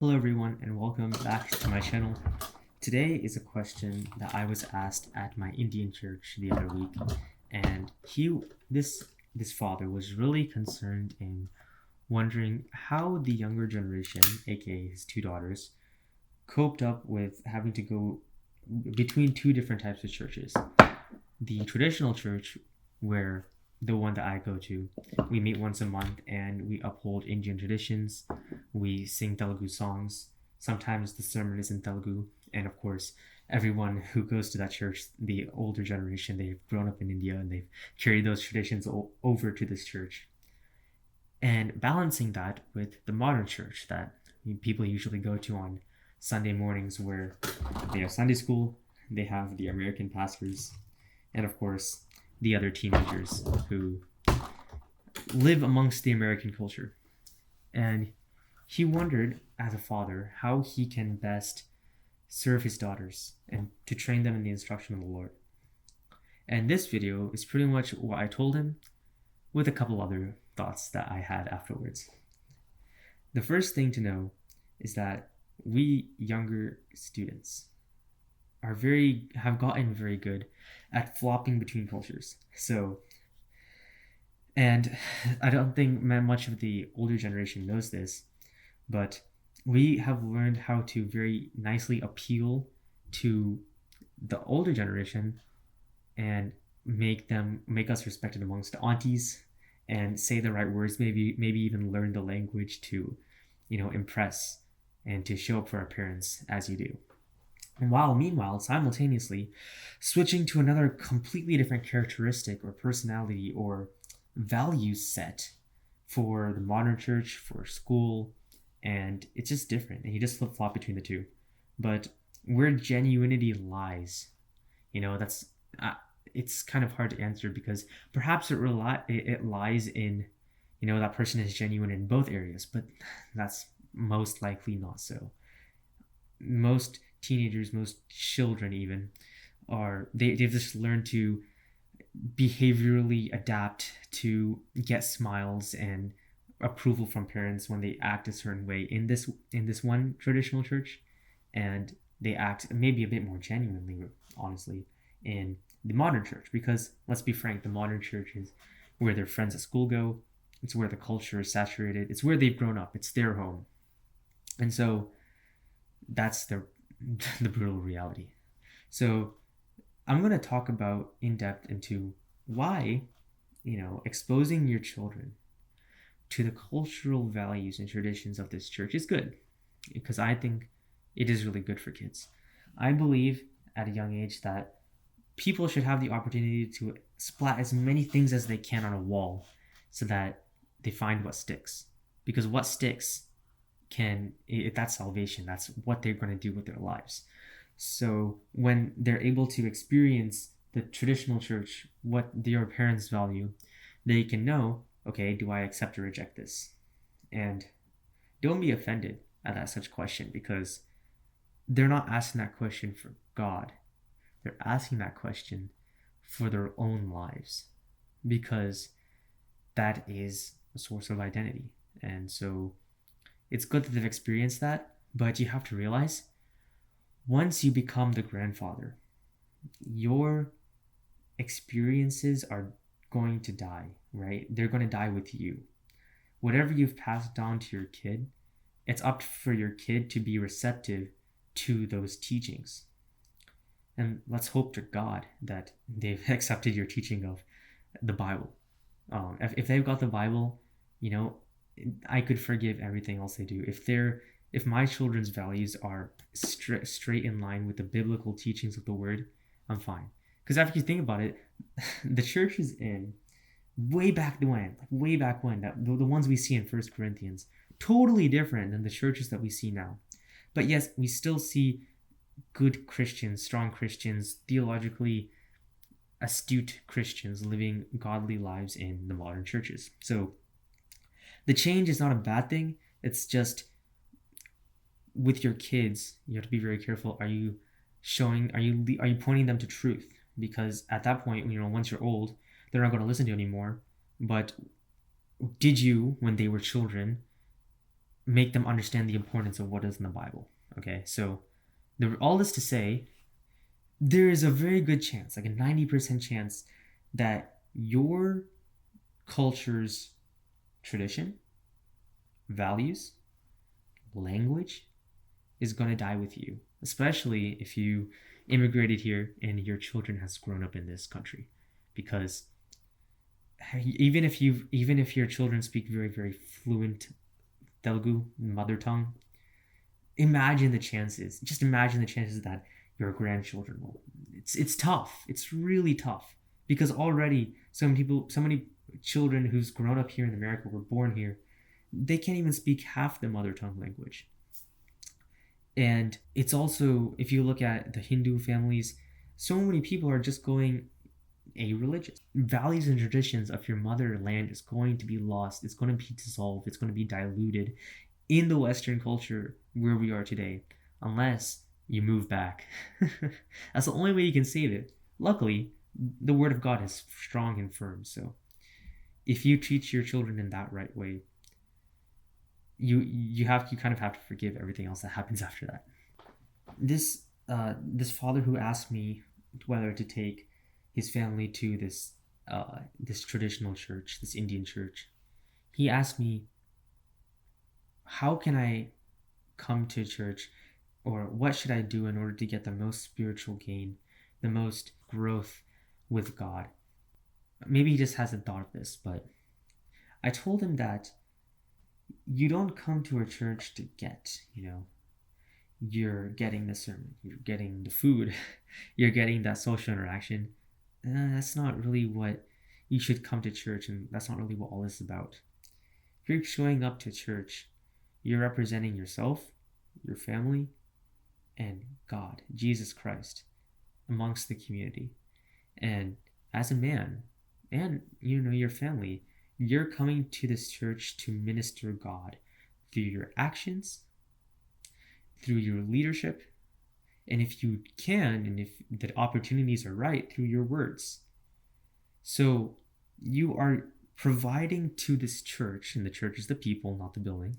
Hello everyone and welcome back to my channel. Today is a question that I was asked at my Indian church the other week, and this father was really concerned in wondering how the younger generation, aka his two daughters, coped up with having to go between two different types of churches. The traditional church, where the one that I go to, we meet once a month and we uphold Indian traditions. We sing Telugu songs. Sometimes the sermon is in Telugu, and of course, everyone who goes to that church, the older generation, they've grown up in India and they've carried those traditions over to this church. And balancing that with the modern church that people usually go to on Sunday mornings, where they have Sunday school, they have the American pastors, and of course, the other teenagers who live amongst the American culture. And he wondered, as a father, how he can best serve his daughters and to train them in the instruction of the Lord. And this video is pretty much what I told him, with a couple other thoughts that I had afterwards. The first thing to know is that we younger students have gotten very good at flopping between cultures. And I don't think much of the older generation knows this, but we have learned how to very nicely appeal to the older generation and make us respected amongst the aunties and say the right words, maybe even learn the language to impress and to show up for our parents as you do. And while meanwhile simultaneously switching to another completely different characteristic or personality or value set for the modern church, for school, and it's just different, and you just flip-flop between the two. But where genuinity lies, that's it's kind of hard to answer, because perhaps it lies in that person is genuine in both areas, but that's most likely not so. Most teenagers, most children even, they've just learned to behaviorally adapt to get smiles and approval from parents when they act a certain way in this one traditional church, and they act maybe a bit more genuinely, honestly, in the modern church. Because let's be frank, the modern church is where their friends at school go. It's where the culture is saturated. It's where they've grown up. It's their home. And so that's the brutal reality. So I'm going to talk about in depth into why exposing your children to the cultural values and traditions of this church is good, because I think it is really good for kids. I believe at a young age that people should have the opportunity to splat as many things as they can on a wall so that they find what sticks. Because what sticks that's salvation. That's what they're going to do with their lives. So when they're able to experience the traditional church, what their parents value, they can know, okay, do I accept or reject this? And don't be offended at that such question, because they're not asking that question for God. They're asking that question for their own lives, because that is a source of identity. And so it's good that they've experienced that, but you have to realize, once you become the grandfather, your experiences are going to die, right? They're going to die with you. Whatever you've passed on to your kid, it's up for your kid to be receptive to those teachings. And let's hope to God that they've accepted your teaching of the Bible. If they've got the Bible, I could forgive everything else they do. If my children's values are straight in line with the biblical teachings of the Word, I'm fine. Because after you think about it, the church is in way back when, that the ones we see in 1 Corinthians, totally different than the churches that we see now. But yes, we still see good Christians, strong Christians, theologically astute Christians living godly lives in the modern churches. So the change is not a bad thing. It's just, with your kids, you have to be very careful. Are you pointing them to truth? Because at that point, once you're old, they're not going to listen to you anymore. But did you, when they were children, make them understand the importance of what is in the Bible. Okay, so all this to say, there is a very good chance, like a 90% chance, that your culture's tradition, values, language is going to die with you, especially if you immigrated here and your children has grown up in this country. Because even if your children speak very, very fluent Telugu, mother tongue, just imagine the chances that your grandchildren will. It's tough. It's really tough because already so many children who's grown up here in America were born here, they can't even speak half the mother tongue language. And it's also, if you look at the Hindu families, so many people are just going a-religious. Values and traditions of your motherland is going to be lost. It's going to be dissolved. It's going to be diluted in the Western culture where we are today, unless you move back. That's the only way you can save it. Luckily, the Word of God is strong and firm. So if you teach your children in that right way, you kind of have to forgive everything else that happens after that. This father who asked me whether to take his family to this traditional church, this Indian church, he asked me, how can I come to church, or what should I do in order to get the most spiritual gain, the most growth with God? Maybe he just hasn't thought of this, but I told him that you don't come to a church to get, you're getting the sermon, you're getting the food, you're getting that social interaction. That's not really what you should come to church, and that's not really what all this is about. If you're showing up to church, you're representing yourself, your family, and God, Jesus Christ, amongst the community. And as a man, and your family, you're coming to this church to minister God through your actions, through your leadership, and if you can, and if the opportunities are right, through your words. So you are providing to this church, and the church is the people, not the building.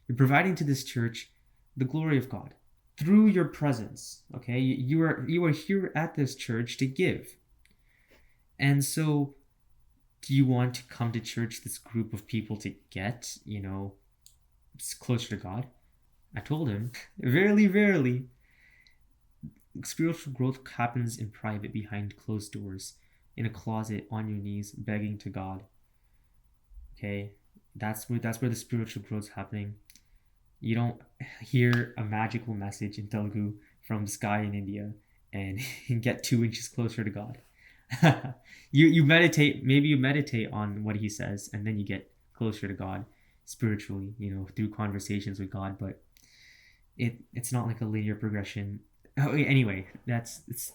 You're providing to this church the glory of God through your presence. Okay, you are here at this church to give. And so, do you want to come to church, this group of people, to get, closer to God? I told him, verily, verily, spiritual growth happens in private, behind closed doors, in a closet, on your knees, begging to God. Okay, that's where the spiritual growth is happening. You don't hear a magical message in Telugu from the sky in India and get 2 inches closer to God. you meditate, maybe you meditate on what he says, and then you get closer to God spiritually, through conversations with God, but it's not like a linear progression. Anyway, it's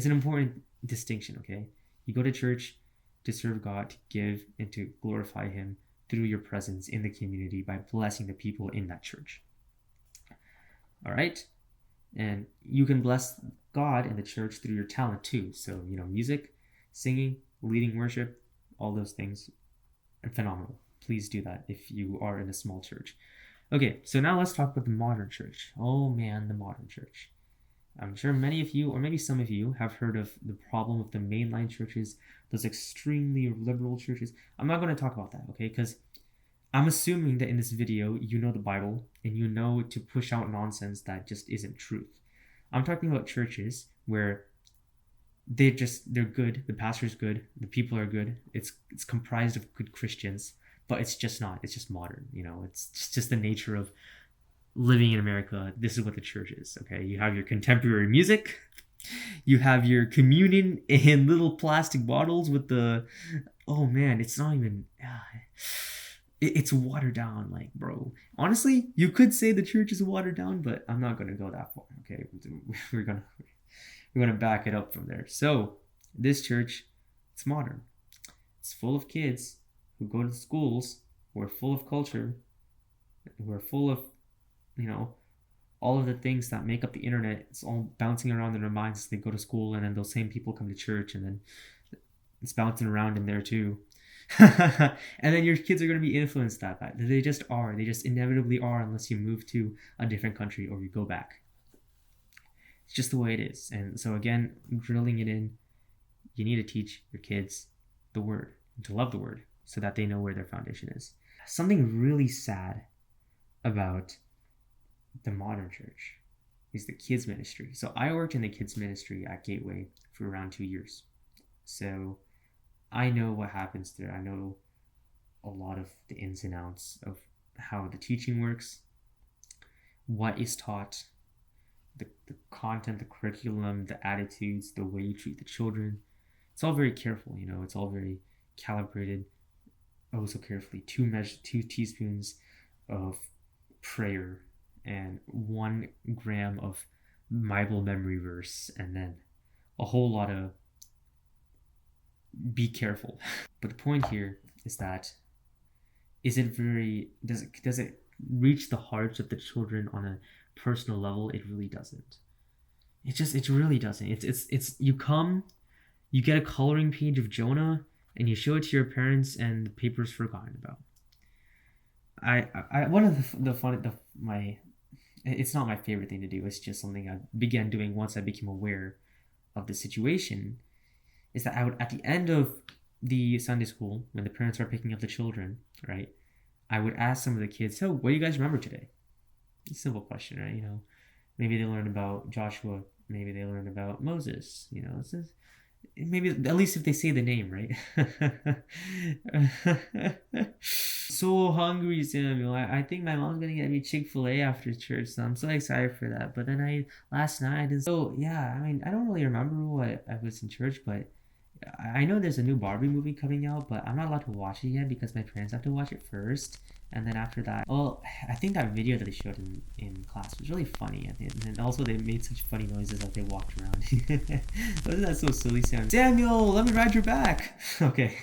an important distinction. Okay, you go to church to serve God, to give, and to glorify him through your presence in the community by blessing the people in that church. All right, and you can bless God in the church through your talent too. So music, singing, leading worship, all those things are phenomenal. Please do that if you are in a small church. Okay, so now let's talk about the modern church. Oh man, the modern church. I'm sure many of you, or maybe some of you, have heard of the problem of the mainline churches, those extremely liberal churches. I'm not going to talk about that, okay? Because I'm assuming that in this video, you know the Bible, and you know to push out nonsense that just isn't truth. I'm talking about churches where they're good, the pastor's good, the people are good, it's comprised of good Christians, but it's just not. It's just modern, it's just the nature of living in America. This is what the church is, okay? You have your contemporary music, you have your communion in little plastic bottles with it's not even, it's watered down, like, bro. Honestly, you could say the church is watered down, but I'm not going to go that far, okay? We're gonna back it up from there. So this church, it's modern. It's full of kids who go to schools, who are full of culture, who are full of, all of the things that make up the internet. It's all bouncing around in their minds as they go to school, and then those same people come to church, and then it's bouncing around in there too. And then your kids are going to be influenced that way. They just are. They just inevitably are unless you move to a different country or you go back. It's just the way it is. And so again, drilling it in, you need to teach your kids the word and to love the word so that they know where their foundation is. Something really sad about the modern church is the kids ministry. So I worked in the kids ministry at Gateway for around 2 years. So I know what happens there. I know a lot of the ins and outs of how the teaching works, what is taught, the content, the curriculum, the attitudes, the way you treat the children. It's all very careful, it's all very calibrated, oh so carefully. 2 teaspoons of prayer and 1 gram of Bible memory verse, and then a whole lot of be careful. But the point here is that does it reach the hearts of the children on a personal level? It really doesn't. It really doesn't. It's you get a coloring page of Jonah and you show it to your parents and the paper's forgotten about. One of it's not my favorite thing to do. It's just something I began doing once I became aware of the situation, is that I would, at the end of the Sunday school, when the parents are picking up the children, right, I would ask some of the kids, so what do you guys remember today? It's a simple question, right? Maybe they learned about Joshua, maybe they learned about Moses, it's just, maybe at least if they say the name, right? So hungry, Samuel. I think my mom's gonna get me Chick-fil-A after church, so I'm so excited for that. But then last night, and so yeah, I don't really remember what I was in church, but I know there's a new Barbie movie coming out, but I'm not allowed to watch it yet because my parents have to watch it first. And then after that, I think that video that they showed in class was really funny. And then also they made such funny noises as they walked around. Wasn't that so silly, Samuel? Samuel, let me ride your back. Okay,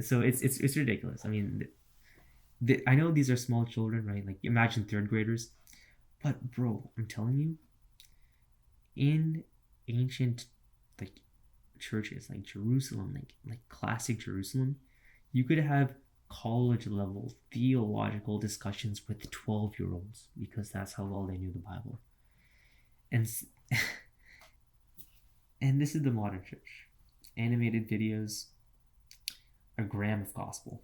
so it's ridiculous. I know these are small children, right? Like imagine 3rd graders, but bro, I'm telling you, in ancient like churches like Jerusalem, like classic Jerusalem, you could have college level theological discussions with 12-year-olds because that's how well they knew the Bible. And and this is the modern church. Animated videos, a gram of gospel.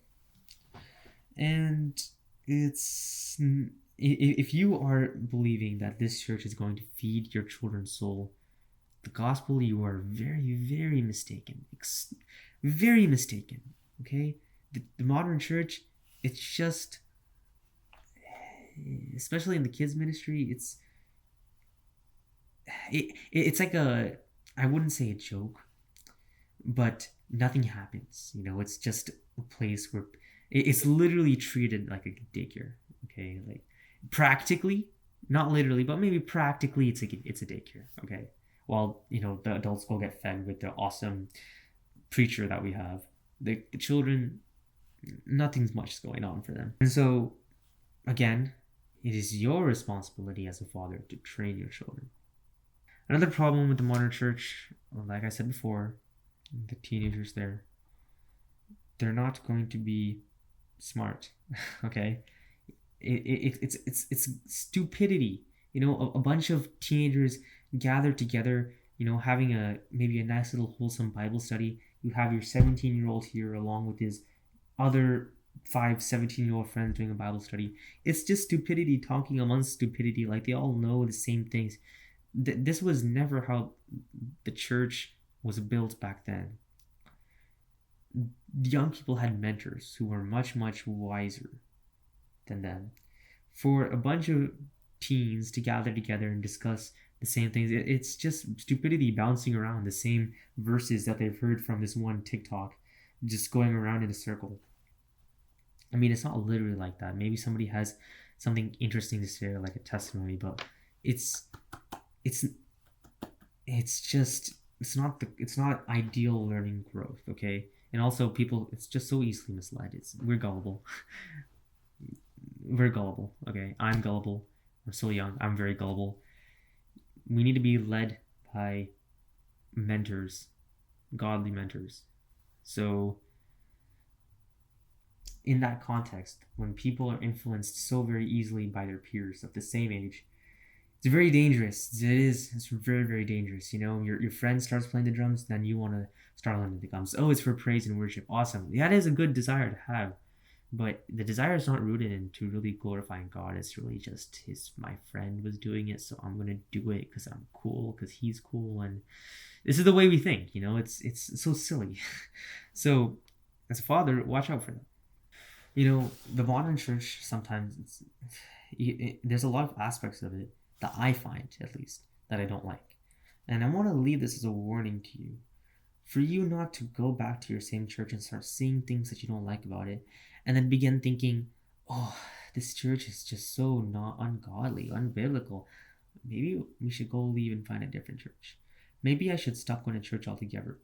And it's, if you are believing that this church is going to feed your children's soul the gospel, you are very, very mistaken. Very mistaken. Okay? The modern church, it's just, especially in the kids ministry, it's like I wouldn't say a joke, but nothing happens. It's just a place where it's literally treated like a daycare. Okay, like practically, not literally, but maybe practically, it's a daycare. Okay, while the adults go get fed with the awesome preacher that we have, the children, nothing's much going on for them. And so again, it is your responsibility as a father to train your children. Another problem with the modern church, like I said before, the teenagers they're not going to be smart. Okay, it's stupidity. A bunch of teenagers gathered together, having maybe a nice little wholesome Bible study. You have your 17-year-old here along with his other 5 17-year-old friends doing a Bible study. It's just stupidity talking amongst stupidity, like they all know the same things. This was never how the church was built back then. Young people had mentors who were much, much wiser than them. For a bunch of teens to gather together and discuss the same things, it's just stupidity bouncing around the same verses that they've heard from this one TikTok, just going around in a circle. It's not literally like that. Maybe somebody has something interesting to share, like a testimony, but it's not ideal learning growth. Okay, and also people, it's just so easily misled. We're gullible. We're gullible. Okay, I'm gullible. I'm so young. I'm very gullible. We need to be led by mentors, godly mentors. So in that context, when people are influenced so very easily by their peers of the same age, it's very dangerous. It's very, very dangerous. Your friend starts playing the drums, then you want to start learning the drums. Oh, it's for praise and worship. Awesome. That is a good desire to have. But the desire is not rooted into really glorifying God. It's really just my friend was doing it, so I'm gonna do it because I'm cool, because he's cool, and this is the way we think. It's so silly. So, as a father, watch out for that. The modern church sometimes there's a lot of aspects of it that I find, at least, that I don't like, and I want to leave this as a warning to you, for you not to go back to your same church and start seeing things that you don't like about it, and then begin thinking, oh, this church is just so not ungodly, unbiblical. Maybe we should go leave and find a different church. Maybe I should stop going to church altogether.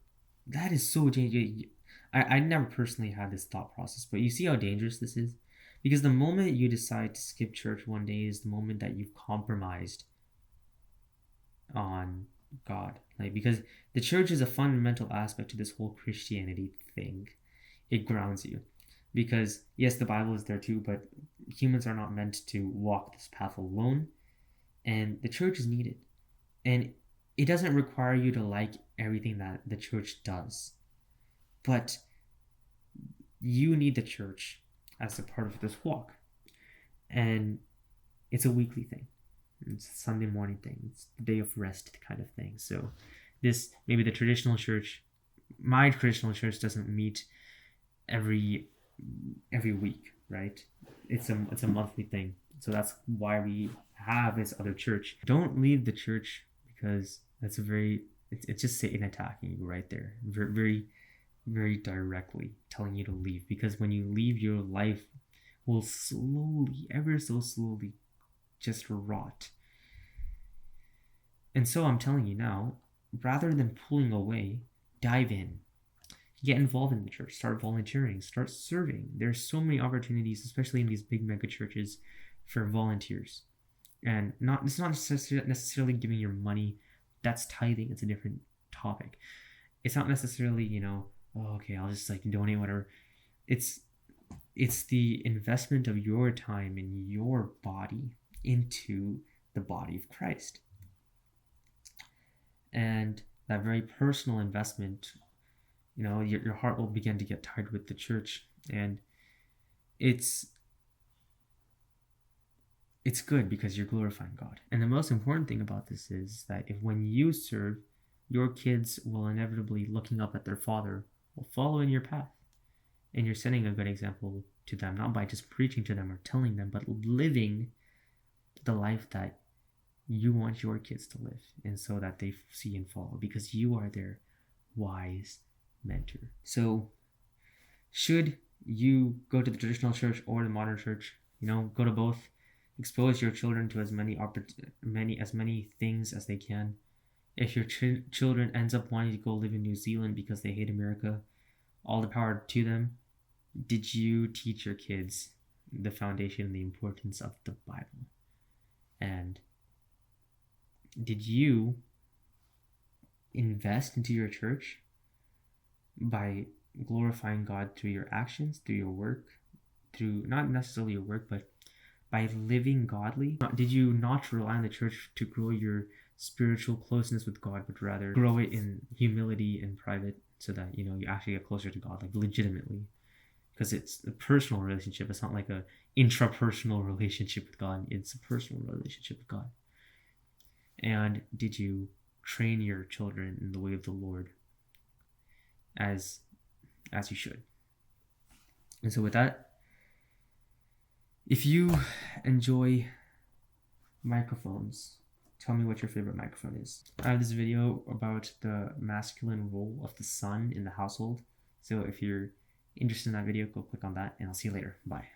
That is so dangerous. I never personally had this thought process, but you see how dangerous this is? Because the moment you decide to skip church one day is the moment that you've compromised on God. Because the church is a fundamental aspect to this whole Christianity thing. It grounds you. Because, yes, the Bible is there too, but humans are not meant to walk this path alone. And the church is needed. And it doesn't require you to like everything that the church does. But you need the church as a part of this walk. And it's a weekly thing. It's a Sunday morning thing. It's the day of rest kind of thing. So maybe the traditional church, my traditional church doesn't meet every week, right? It's a monthly thing. So that's why we have this other church. Don't leave the church, because that's it's just Satan attacking you right there. Very, very, very directly telling you to leave, because when you leave, your life will slowly, ever so slowly, just rot. And so I'm telling you now, rather than pulling away, dive in. Get involved in the church. Start volunteering. Start serving. There's so many opportunities, especially in these big mega churches, for volunteers. And it's not necessarily giving your money. That's tithing. It's a different topic. It's not necessarily, oh, okay, I'll just donate whatever. It's the investment of your time and your body into the body of Christ. And that very personal investment, your heart will begin to get tired with the church. And it's good because you're glorifying God. And the most important thing about this is that when you serve, your kids will inevitably, looking up at their father, will follow in your path. And you're setting a good example to them, not by just preaching to them or telling them, but living the life that you want your kids to live, and so that they see and follow, because you are their wise mentor. So should you go to the traditional church or the modern church, go to both. Expose your children to as many things as they can. If your children ends up wanting to go live in New Zealand because they hate America, all the power to them. Did you teach your kids the foundation and the importance of the Bible? And did you invest into your church by glorifying God through your actions, through your work, through not necessarily your work, but by living godly? Did you not rely on the church to grow your spiritual closeness with God, but rather grow it in humility and private, so that you actually get closer to God, legitimately? Because it's a personal relationship. It's not like a intrapersonal relationship with God. It's a personal relationship with God. And did you train your children in the way of the Lord as you should? And so with that, if you enjoy microphones, tell me what your favorite microphone is. I have this video about the masculine role of the son in the household. So if you're interested in that video, go click on that, and I'll see you later. Bye.